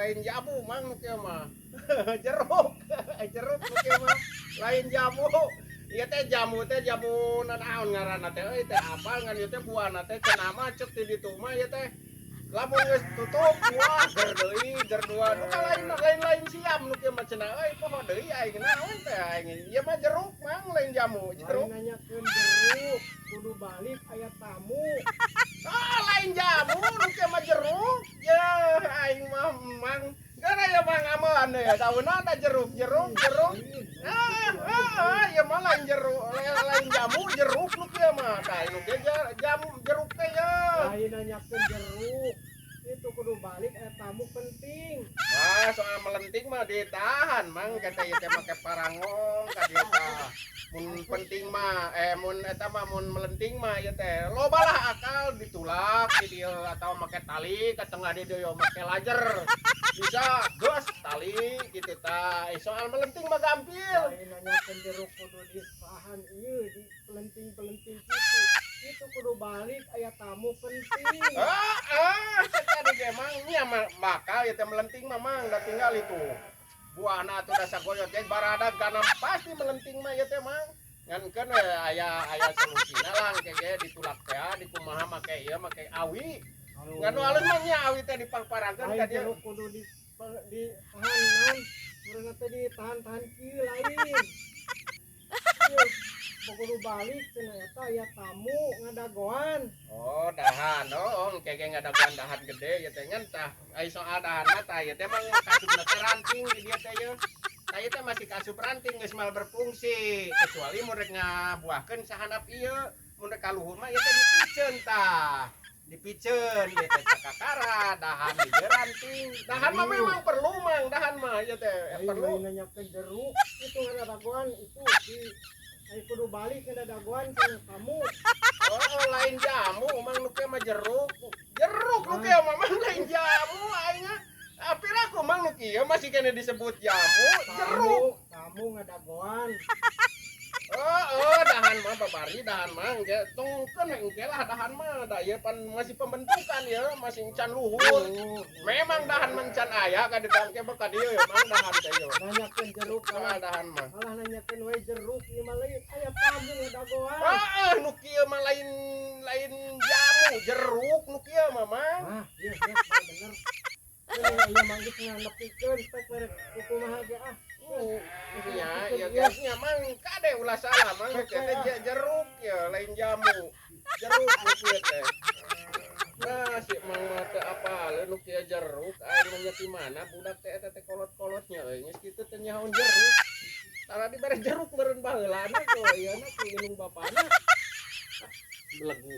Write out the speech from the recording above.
lain jamu mang nu kieu mah. Jeruk. Jeruk nu kieu mah lain jamu. Ieu teh jamu nanaon ngaranna teh euy teh apal ngan ieu teh buahna teh cenah mah ceuk ti ditu mah ieu teh lamun geus tutup wah ger deui ger dua nu lain siam nu kieu mah cenah euy poho deui aing naon teh aing ieu mah jeruk mang lain jamu jeruk. Lain nanyakeun jeruk, kudu balik aya tamu. Lain jamu nu kieu mah jeruk. Ya aing mah mang gara ya mang aman ya daunna ada jeruk. Ieu mah lain jamu jeruk nu kieu mah. Tah nu kieu jamu jeruk teh ya. Lain nanyakeun jeruk. Itu kudu balik aya tamu penting. Wah, soal melenting mah ditahan, mang kata ieu teh make parangong ka dieu tah. Mun penting mah mun eta mah mun melenting mah ieu teh loba lah akal ditulak di dieu atau make tali ka tengah di dieu make lajer. Bisa geus tali gitu tah. Soal melenting mah gampil. Lain nanyakeun jeruk kudu disahan ieu di pelenting-pelenting kitu. Itu kudu balik aya tamu penting. Sakade ge mang nya bakal ieu teh melenting mah mang da tinggal itu. Buahna atuh da sagoyot ge baradag kana pasti melenting mah ieu teh mang. Ngankeun aya solusina lang ge ditulak teh dikumaha make ieu make awi. Nganu alus mah nya awi teh dipangparangkeun ka dieu. Jeruk kudu ditahan naon. Murena teh ditahan-tahan kieu lain. Kudu balik cenah eta aya tamu ngadagoan. Oh, dahan. Oh, kege ngadagoan dahan gede ieu teh ngan tah ai soal dahan mah tah ieu teh mah kasupna teh ranting di dieu teh yeuh. Tah ieu teh masih kasup ranting geus mal berfungsi kecuali mun rek ngabuahkeun sahandap ieu. Mun rek kaluhur mah ieu teh dipiceun tah. Dipiceun ieu teh cakakara, dahan ieu ranting. Dahan mah memang perlu mang, dahan mah ieu teh perlu. Lain nanyakeun jeruk itu ngadagoan itu di ai kudu balik ngadagoan cenah tamu. Oh, lain jamu mang nu kieu mah jeruk. Jeruk nu kieu mah mang lain jamu aing apira aku mang nu kieu masih kene disebut jamu, jeruk. Tamu ngadagoan. Dahan mah babari dahan mah ge tungkeun engke lah dahan mah da ieu pan masih pembentukan ya, masih can luhur. Memang dahan mencan aya ka di dalam ke ka dieu ya mang dahan teh yo. Nanyakeun jeruk Soal dahan mah. malah nanyakeun we jeruk ieu mah lain aya tamu ngadagoan. Nu kieu mah lain jamu, jeruk nu kieu mah mang. Iya bener. Ieu mah geus nganepikeun tek merek kumaha ge Ya mang kade ulah salah mang teh jeruk ya lain jamu. Jeruk nu kieu teh. Nah, si mang mah teh apal nu kieu jeruk aing mah nya ti mana budak teh eta teh kolot-kolotnya euy geus kitu teh nyahoan jeruk. Tara dibere jeruk meureun baheulana tuh ieu na ku indung bapana. Belegu.